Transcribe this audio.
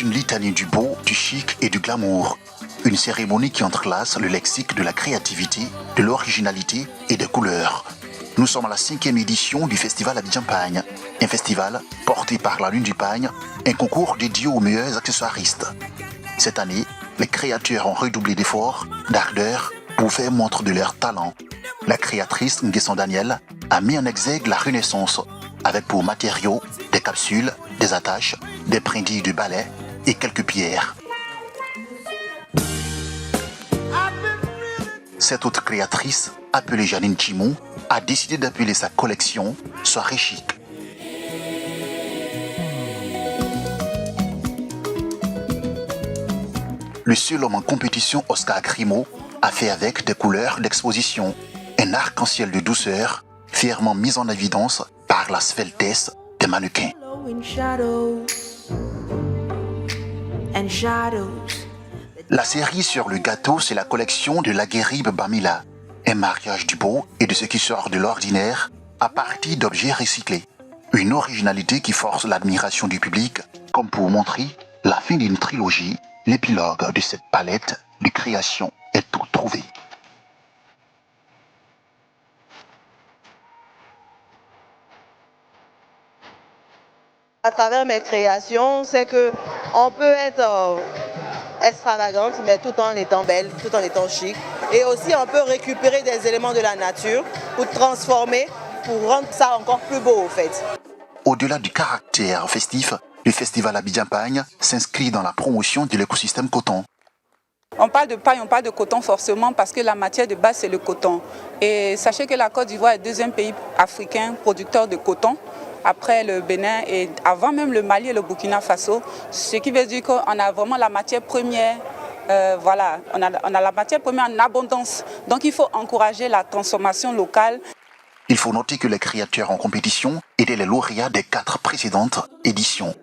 une litanie du beau, du chic et du glamour. Une cérémonie qui entrelace le lexique de la créativité, de l'originalité et des couleurs. Nous sommes à la 5e édition du Festival Abidjan Pagne, un festival porté par la Lune du Pagne, un concours dédié aux meilleurs accessoiristes. Cette année, les créateurs ont redoublé d'efforts, d'ardeur pour faire montre de leur talent. La créatrice Nguesson Daniel a mis en exergue la Renaissance avec pour matériaux des capsules, des attaches, des brindilles de balai et quelques pierres. Cette autre créatrice, appelée Janine Chimou, a décidé d'appeler sa collection Soirée Chic. Le seul homme en compétition, Oscar Grimaud, a fait avec des couleurs d'exposition, un arc-en-ciel de douceur, fièrement mis en évidence par la sveltesse des mannequins. La série sur le gâteau, c'est la collection de l'Aguerib Bamila, un mariage du beau et de ce qui sort de l'ordinaire à partir d'objets recyclés. Une originalité qui force l'admiration du public, comme pour montrer la fin d'une trilogie. L'épilogue de cette palette de création est tout trouvé. À travers mes créations, c'est que on peut être extravagante, mais tout en étant belle, tout en étant chic. Et aussi, on peut récupérer des éléments de la nature pour transformer, pour rendre ça encore plus beau, au fait. Au-delà du caractère festif, le Festival Abidjan Pagne s'inscrit dans la promotion de l'écosystème coton. On parle de paille, on parle de coton forcément parce que la matière de base c'est le coton. Et sachez que la Côte d'Ivoire est le deuxième pays africain producteur de coton, après le Bénin et avant même le Mali et le Burkina Faso. Ce qui veut dire qu'on a vraiment la matière première, on a la matière première en abondance. Donc il faut encourager la transformation locale. Il faut noter que les créateurs en compétition étaient les lauréats des 4 précédentes éditions.